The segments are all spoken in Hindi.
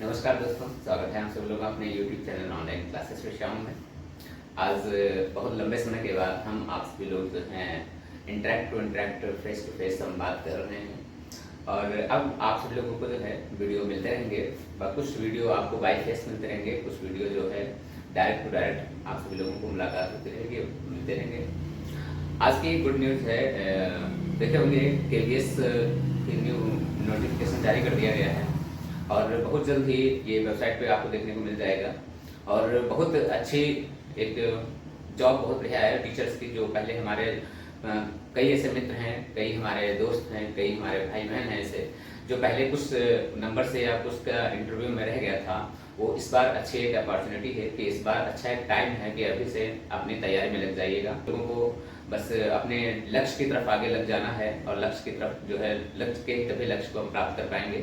नमस्कार दोस्तों, स्वागत है आप सब लोग अपने YouTube चैनल ऑनलाइन क्लासेस विषयों में। आज बहुत लंबे समय के बाद हम आप सभी लोग जो हैं इंटरेक्ट फेस टू फेस हम बात कर रहे हैं। और अब आप सभी लोगों को जो है वीडियो मिलते रहेंगे, कुछ वीडियो आपको बाय फेस मिलते रहेंगे, कुछ वीडियो जो है डायरेक्ट टू डायरेक्ट आप सभी लोगों को मुलाकात होती रहेगी, मिलते रहेंगे। आज की गुड न्यूज़ है, देखे होंगे KVS की न्यू नोटिफिकेशन जारी कर दिया गया है और बहुत जल्द ही ये वेबसाइट पे आपको देखने को मिल जाएगा। और बहुत अच्छी एक जॉब बहुत बढ़िया है टीचर्स की। जो पहले हमारे कई ऐसे मित्र हैं, कई हमारे दोस्त हैं, कई हमारे भाई बहन हैं ऐसे जो पहले कुछ नंबर से या कुछ का इंटरव्यू में रह गया था, वो इस बार अच्छी एक अपॉर्चुनिटी है कि इस बार अच्छा एक टाइम है कि अभी से अपनी तैयारी में लग जाइएगा। लोगों को बस अपने लक्ष्य की तरफ आगे लग जाना है और लक्ष्य की तरफ जो है लक्ष्य के तभी लक्ष्य को हम प्राप्त कर पाएंगे।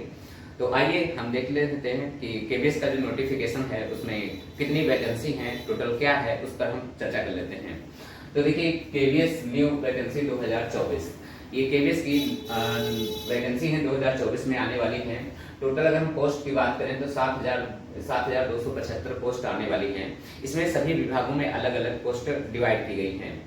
तो आइए हम देख लेते हैं कि KVS का जो नोटिफिकेशन है उसमें कितनी वैकेंसी हैं, टोटल क्या है, उस पर हम चर्चा कर लेते हैं। तो देखिए KVS न्यू वैकेंसी 2024, ये KVS की वैकेंसी है 2024 में आने वाली है। टोटल अगर हम पोस्ट की बात करें तो 7,275 पोस्ट आने वाली हैं। इसमें सभी विभागों में अलग अलग पोस्ट डिवाइड की गई हैं।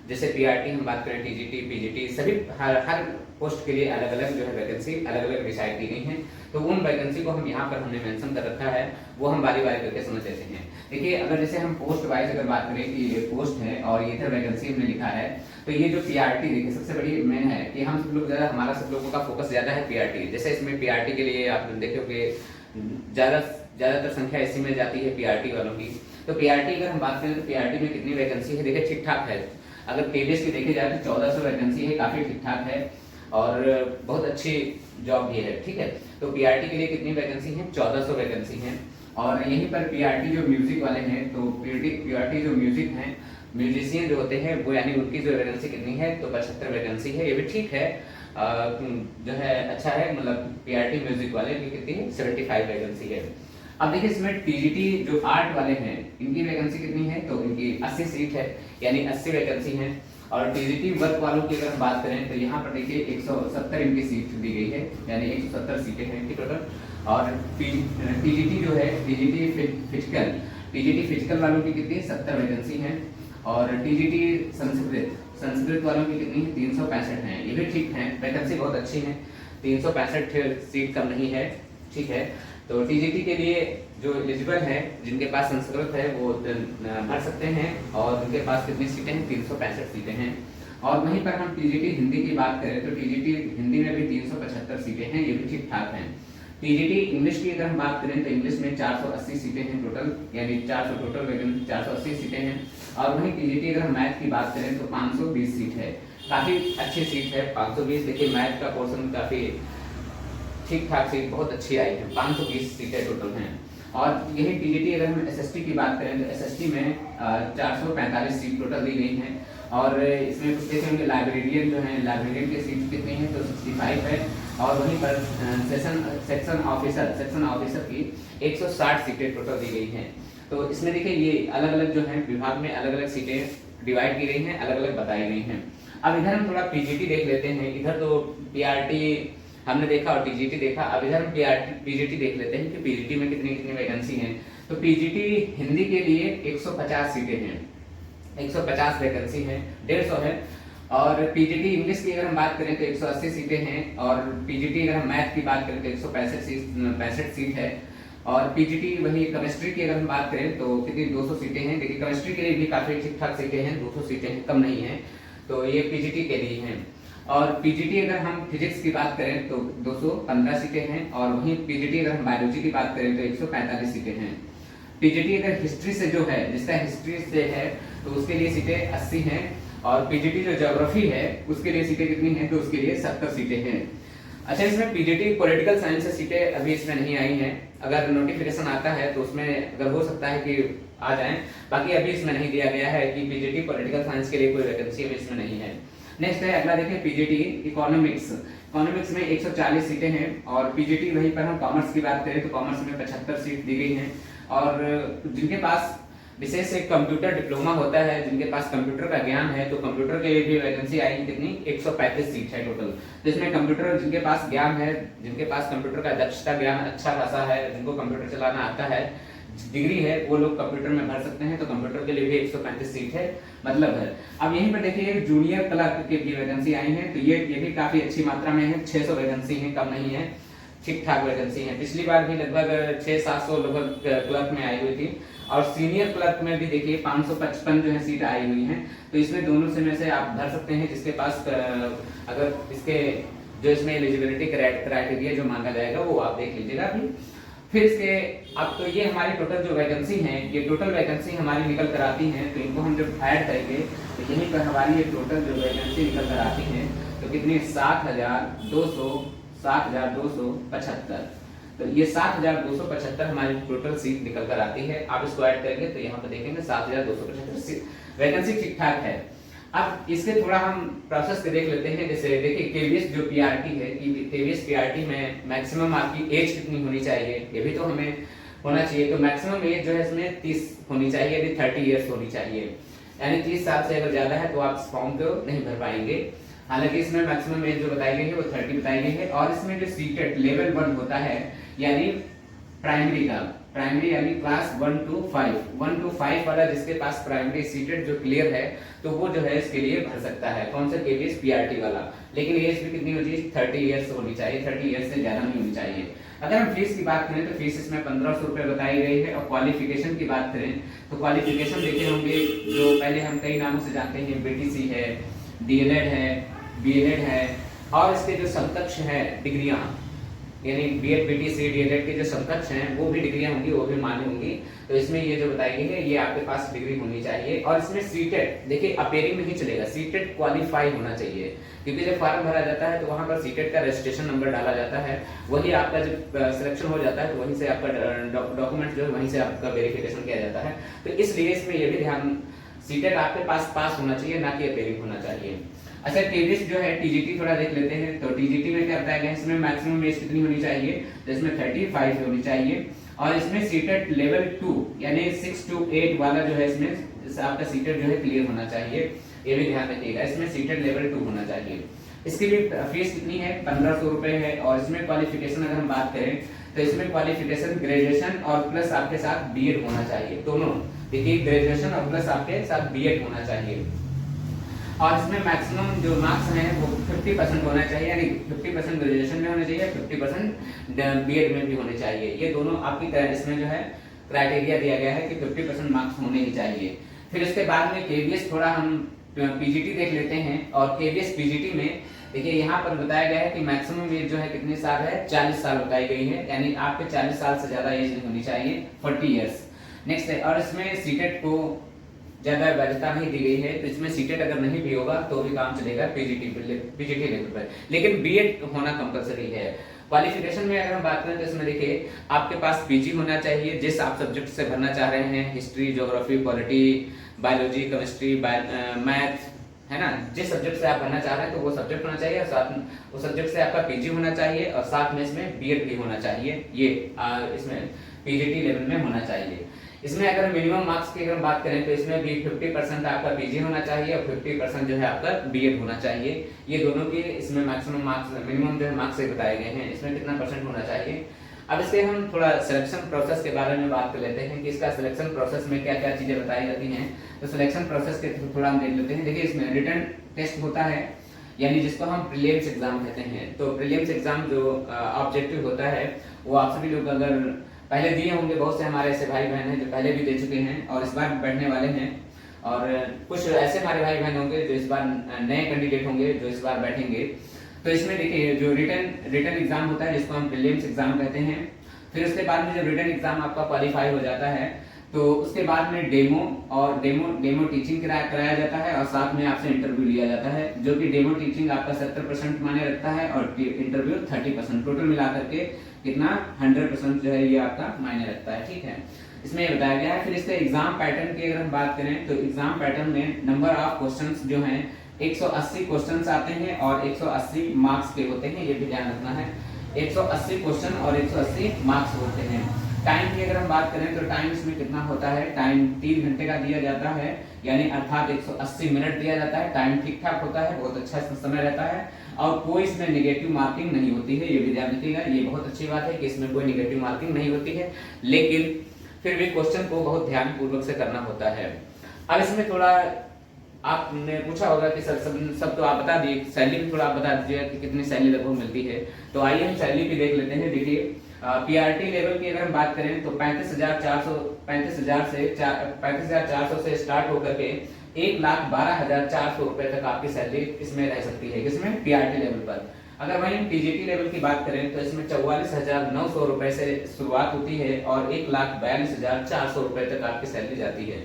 जैसे PRT हम बात करें, TGT, PGT, सभी हर पोस्ट के लिए अलग अलग जो है वैकेंसी अलग अलग डिसाइड की गई हैं। तो उन वैकेंसी को हम यहाँ पर हमने मेंशन कर रखा है, वो हम बारी बारी करके समझ लेते हैं। देखिए, अगर जैसे हम पोस्ट वाइज अगर बात करें कि ये पोस्ट है और ये इधर वैकेंसी हमने लिखा है, तो ये जो PRT देखिए सबसे बड़ी मेन है कि हम सब लोग ज़्यादा, हमारा सब लोगों का फोकस ज़्यादा है PRT। जैसे इसमें PRT के लिए आप देखोगे ज़्यादातर संख्या इसी में जाती है PRT वालों की। तो PRT अगर हम बात करें तो PRT में कितनी वैकेंसी है, देखिए ठीक ठाक है। अगर KVS की देखी जाए तो 1400 वैकेंसी है, काफी ठीक ठाक है और बहुत अच्छी जॉब भी है, ठीक है। तो PRT के लिए कितनी वैकेंसी है, 1400 वैकेंसी है। और यहीं पर PRT जो म्यूजिक वाले हैं, तो PRT जो म्यूजिक हैं, म्यूजिशियन जो होते हैं वो, यानी उनकी जो वैकेंसी कितनी है, तो 75 वैकेंसी है। ये भी ठीक है, जो है अच्छा है। मतलब PRT म्यूजिक वाले की कितनी है, 75 वैकेंसी है। अब देखिए इसमें TGT जो आर्ट वाले हैं, इनकी वैकेंसी कितनी है, तो इनकी 80 सीट है, यानी 80 वैकेंसी है। और TGT वर्क वालों की अगर हम बात करें तो यहाँ पर देखिए 170 इनकी सीट दी गई है, यानी 170 सीटें हैं इनकी टोटल। और TGT जो है, TGT फिजिकल वालों की कितनी है, 70 वैकेंसी है। और TGT संस्कृत वालों की कितनी है, 365 है। ये भी ठीक है, वैकेंसी बहुत अच्छी है, 365 सीट कम नहीं है, ठीक है। तो TGT के लिए जो एलिजिबल है, जिनके पास संस्कृत है वो भर सकते हैं। और उनके पास कितनी सीटें हैं, 365 सीटें हैं। और वहीं पर हम TGT हिंदी की बात करें तो TGT हिंदी में भी 375 सीटें हैं, ये भी ठीक ठाक हैं। TGT इंग्लिश की अगर हम बात करें तो इंग्लिश में 480 सीटें हैं टोटल, यानी 400 टोटल वैकेंसी 480 सीटें हैं। और वहीं TGT अगर हम मैथ की बात करें तो 520 सीट है, काफी अच्छी सीट है 520। देखिए मैथ का पोर्शन काफी ठीक ठाक सीट बहुत अच्छी आई है, 520 सीटें टोटल हैं। और यही TGT अगर हम SST की बात करें तो SST में 445 सीट टोटल दी गई हैं। और इसमें कुछ देखें कि लाइब्रेरियन जो है, लाइब्रेरियन की सीट कितनी है, तो 65 है। और वहीं पर सेक्शन ऑफिसर की 160 सीटें टोटल दी गई हैं। तो इसमें देखिए ये अलग अलग जो है विभाग में अलग अलग सीटें डिवाइड की गई हैं, अलग अलग बताई गई हैं। अब इधर हम थोड़ा PGT देख लेते हैं। इधर तो PRT हमने देखा और TGT देखा, अब इधर हम PGT देख लेते हैं कि PGT में कितनी कितनी वैकेंसी हैं। तो PGT हिंदी के लिए 150 सीटें हैं, 150 वैकेंसी है, 150 है। और PGT इंग्लिश की अगर हम बात करें तो 180 सीटें हैं। और PGT अगर हम मैथ की बात करें तो 165 सीट है। और PGT वही केमिस्ट्री की अगर हम बात करें तो कितनी 200 सीटें हैं। देखिए केमिस्ट्री के लिए भी काफी ठीक ठाक सीटें हैं, 200 सीटें हैं, कम नहीं है। तो ये PGT के लिए हैं। और PGT अगर हम फिजिक्स की बात करें तो 215 सीटें हैं। और वहीं PGT अगर हम बायोलॉजी की बात करें तो 145 सीटें हैं। PGT अगर हिस्ट्री से जो है, जिसका हिस्ट्री से है, तो उसके लिए सीटें 80 हैं। और PGT जो ज्योग्राफी है उसके लिए सीटें कितनी हैं, तो उसके लिए 70 सीटें हैं। अच्छा, इसमें PGT पॉलिटिकल साइंस से सीटें अभी इसमें नहीं आई हैं। अगर नोटिफिकेशन आता है तो उसमें अगर हो सकता है कि आ जाए, बाकी अभी इसमें नहीं दिया गया है कि PGT पॉलिटिकल साइंस के लिए कोई वैकेंसी अभी इसमें नहीं है। नेक्स्ट है अगला, देखिए PGT इकोनॉमिक्स में 140 सीटें हैं। और PGT वहीं पर हम कॉमर्स की बात करें तो कॉमर्स में 75 सीट दी गई हैं। और जिनके पास विशेष एक कंप्यूटर डिप्लोमा होता है, जिनके पास कंप्यूटर का ज्ञान है, तो कंप्यूटर के लिए भी वैकेंसी आएगी। कितनी? 135 सीट है टोटल। तो इसमें कंप्यूटर जिनके पास ज्ञान है, जिनके पास कंप्यूटर का दक्षता ज्ञान अच्छा खासा है, जिनको कंप्यूटर चलाना आता है, डिग्री है, वो लोग कंप्यूटर में भर सकते हैं। तो कंप्यूटर के लिए भी 135 सीट है, मतलब है। अब यहीं पर देखिए एक जूनियर क्लर्क की भी वैकेंसी आई है, तो ये भी काफी अच्छी मात्रा में है। 600 वैकेंसी है, कम नहीं है, ठीक ठाक वैकेंसी है। पिछली बार भी लगभग 600-700 लगभग क्लर्क में आई हुई थी। और सीनियर क्लर्क में भी देखिए 555 जो है सीट आई हुई हैं। तो इसमें दोनों से में से आप भर सकते हैं, जिसके पास अगर इसके जो इसमें एलिजिबिलिटी क्राइटेरिया जो मांगा जाएगा वो आप देख लीजिएगा अभी। फिर इसके अब तो ये हमारी टोटल जो वैकेंसी है, ये टोटल वैकेंसी हमारी निकल कर आती है। तो इनको हम जब ऐड करेंगे तो यहीं पर हमारी ये टोटल जो वैकेंसी निकल कर आती है, तो कितनी? 7,275। तो ये 7,275 हमारी टोटल सीट निकल कर आती है। आप इसको ऐड करेंगे तो यहाँ पर देखेंगे 7,275 वैकेंसी ठीक ठाक है। अब इसके थोड़ा हम प्रोसेस के देख लेते हैं। जैसे देखिए केवीएस जो पीआरटी है, केवीएस पीआरटी में मैक्सिमम आपकी एज कितनी होनी चाहिए, ये भी तो हमें होना चाहिए। तो मैक्सिमम एज जो है इसमें 30 होनी चाहिए, यदि 30 इयर्स होनी चाहिए, यानी 30 साल से अगर ज्यादा है तो आप इस फॉर्म को नहीं भर पाएंगे। हालांकि इसमें मैक्सिमम एज जो बताई गई है वो 30 बताई गई है। और इसमें जो सीटेट लेवल 1 होता है, यानी प्राइमरी का, प्राइमरी यानी क्लास 1 to 5 वाला जिसके पास प्राइमरी सीटेट जो क्लियर है, तो वो जो है इसके लिए भर सकता है। कौन सा? केवीएस पीआरटी वाला। लेकिन एज भी कितनी होनी चाहिए? 30 इयर्स होनी चाहिए, 30 इयर्स से ज्यादा नहीं होनी चाहिए। अगर हम फीस की बात करें तो फीस इसमें 1500 रुपए बताई गई है। और क्वालिफिकेशन की बात करें तो क्वालिफिकेशन देखे होंगे जो पहले हम कई नामों से जानते हैं, बीटीसी है, डीएलएड है, बीएलएड है, और इसके जो समकक्ष है डिग्रियां, यानी बीएड बीटीसी डीएलएड के जो समकक्ष हैं वो भी डिग्रियां होंगी, वो भी मान्य होंगी। तो इसमें ये जो बताई गई है ये आपके पास डिग्री होनी चाहिए। और इसमें सीटेट देखिए अपेयरिंग नहीं चलेगा, सीटेट क्वालिफाई होना चाहिए। क्योंकि जब फॉर्म भरा जाता है तो वहां पर सीटेट का रजिस्ट्रेशन नंबर डाला जाता है, वही आपका जब सिलेक्शन हो जाता है तो वहीं से आपका डॉक्यूमेंट जो है वहीं से आपका वेरिफिकेशन किया जाता है। तो इसलिए इसमें ये भी ध्यान, सीटेट आपके पास होना चाहिए, ना कि अपेयरिंग होना चाहिए। अच्छा केवीएस जो है टीजीटी थोड़ा देख लेते हैं। तो टीजीटी में क्या बताया गया है, इसमें मैक्सिमम एज कितनी होनी चाहिए? तो इसमें 35 होनी चाहिए। और इसमें सीटेट लेवल 2 यानी 6 to 8 वाला जो है इसमें आपका सीटेट जो है क्लियर होना चाहिए, ये भी ध्यान रखिएगा। इसमें सीटेट लेवल 2 होना चाहिए। इसकी भी फीस कितनी है? 1500 रुपए है। और इसमें क्वालिफिकेशन अगर हम बात करें तो इसमें क्वालिफिकेशन ग्रेजुएशन और प्लस आपके साथ बीएड होना चाहिए। दोनों देखिए, ग्रेजुएशन और प्लस आपके साथ बीएड होना चाहिए। और इसमें मैक्सिमम जो मार्क्स हैं वो 50% होना चाहिए, यानी 50% ग्रेजुएशन में होना चाहिए, 50% बीएड में भी होने चाहिए। ये दोनों आपकी इसमें जो है क्राइटेरिया दिया गया है कि 50% मार्क्स होने ही चाहिए। फिर उसके बाद में केवीएस थोड़ा हम पीजीटी देख लेते हैं। और केवीएस पीजीटी में देखिए यहाँ पर बताया गया है कि मैक्सिमम एज जो है कितने साल है? 40 साल बताई गई है, यानी आपके 40 साल से ज्यादा एज नहीं होनी चाहिए, 40 इयर्स। नेक्स्ट है, और इसमें सीटेट को ज्यादा वैधता नहीं दी गई है, तो इसमें सीटेट अगर नहीं भी होगा तो भी काम चलेगा पीजीटी लेवल पर, लेकिन बीएड होना कंपलसरी है। क्वालिफिकेशन में अगर हम बात करें तो इसमें देखिए आपके पास पीजी होना चाहिए, जिस आप सब्जेक्ट से भरना चाह रहे हैं, history, geography, polity, biology, chemistry, math, है ना, जिस सब्जेक्ट से आप भरना चाह रहे हैं तो वो सब्जेक्ट होना चाहिए, और साथ उस सब्जेक्ट से आपका पीजी होना चाहिए, और साथ में इसमें बीएड भी होना चाहिए। ये इसमें पीजीटी लेवल में होना चाहिए। इसमें अगर मिनिमम मार्क्स की अगर बात करें तो इसमें भी 50% आपका पीजी होना चाहिए और 50% जो है आपका बीएड होना चाहिए। ये दोनों की इसमें मैक्सिमम मार्क्स, मिनिमम जो है मार्क्स बताए गए हैं, इसमें कितना परसेंट होना चाहिए। अब इसके हम थोड़ा सिलेक्शन प्रोसेस के बारे में बात कर लेते हैं कि इसका सिलेक्शन प्रोसेस में क्या क्या चीजें बताई जाती हैं। तो सिलेक्शन प्रोसेस के थोड़ा हम देख लेते हैं। देखिए इसमें रिटन टेस्ट होता है, यानी जिसको हम प्रीलिम्स एग्जाम कहते हैं। तो प्रीलिम्स एग्जाम जो ऑब्जेक्टिव होता है वो आप सभी लोग अगर पहले दिए होंगे, बहुत से हमारे ऐसे भाई बहन हैं जो पहले भी दे चुके हैं और इस बार बैठने वाले हैं, और कुछ ऐसे हमारे भाई बहन होंगे जो इस बार नए कैंडिडेट होंगे जो इस बार बैठेंगे। तो इसमें देखिए जो रिटन एग्जाम होता है जिसको हम प्रीलिम्स एग्जाम कहते हैं, फिर उसके बाद में जब रिटन एग्जाम आपका क्वालिफाई हो जाता है तो उसके बाद में डेमो टीचिंग कराया जाता है, और साथ में आपसे इंटरव्यू लिया जाता है, जो कि डेमो टीचिंग आपका 70% माने रखता है और इंटरव्यू 30%, टोटल मिला करके कितना 100% जो है ये आपका मायने रखता है। ठीक है, इसमें ये बताया गया है। फिर इसके एग्जाम पैटर्न की अगर हम बात करें तो एग्जाम पैटर्न में नंबर ऑफ क्वेश्चंस जो हैं 180 क्वेश्चंस आते हैं और 180 मार्क्स के होते हैं, ये भी ध्यान रखना है। 180 क्वेश्चन और 180 मार्क्स होते हैं। टाइम की अगर हम बात करें तो टाइम इसमें कितना होता है, टाइम 3 घंटे का दिया जाता है, यानी अर्थात 180 मिनट दिया जाता है। टाइम ठीक ठाक होता है, बहुत अच्छा इसमें समय रहता है और कोई इसमें नेगेटिव मार्किंग नहीं होती है। ये भी ध्यान रखिएगा, ये बहुत अच्छी बात है कि इसमें कोई नेगेटिव मार्किंग नहीं होती है, लेकिन फिर भी क्वेश्चन को बहुत ध्यानपूर्वक से करना होता है। अब इसमें थोड़ा आपने पूछा होगा कि सर सब तो आप बता दिए, सैलरी भी थोड़ा आप बता दीजिएगा कि कितनी सैलरी लगभग मिलती है। तो आइए हम सैलरी भी देख लेते हैं। देखिए पीआरटी लेवल की अगर हम बात करें तो 35,400 से स्टार्ट होकर के 1,12,400 रुपए तक आपकी सैलरी इसमें रह सकती है, किसमें, पीआरटी लेवल पर। अगर वहीं टीजीटी लेवल की बात करें तो इसमें 44,900 रुपए से शुरुआत होती है और 1,42,400 रुपए तक आपकी सैलरी जाती है,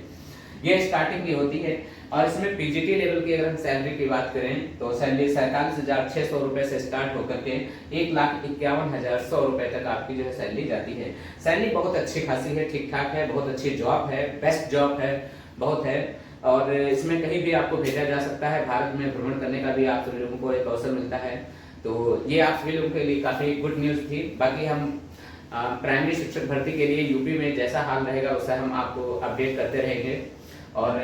ये स्टार्टिंग की होती है। और इसमें पीजीटी लेवल की अगर हम सैलरी की बात करें तो सैलरी 47,600 रुपए से स्टार्ट होकर के 1,51,100 रुपए तक आपकी जो है सैलरी जाती है। सैलरी बहुत अच्छी खासी है, ठीक ठाक है, बहुत अच्छी जॉब है, बेस्ट जॉब है, बहुत है। और इसमें कहीं भी आपको भेजा जा सकता है, भारत में भ्रमण करने का भी आप सभी लोगों को एक अवसर मिलता है। तो ये आप सभी लोगों के लिए काफी गुड न्यूज थी। बाकी हम प्राइमरी शिक्षक भर्ती के लिए यूपी में जैसा हाल रहेगा उससे हम आपको अपडेट करते रहेंगे। और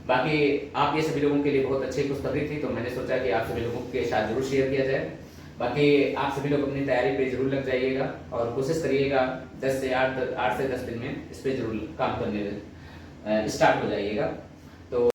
बाकी आप ये सभी लोगों के लिए बहुत अच्छी खुशखबरी थी, तो मैंने सोचा कि आप सभी लोगों के साथ जरूर शेयर किया जाए। बाकी आप सभी लोग अपनी तैयारी पे जरूर लग जाइएगा और कोशिश करिएगा 10 से 8 से 10 दिन में इस पे जरूर काम करने स्टार्ट हो जाइएगा। तो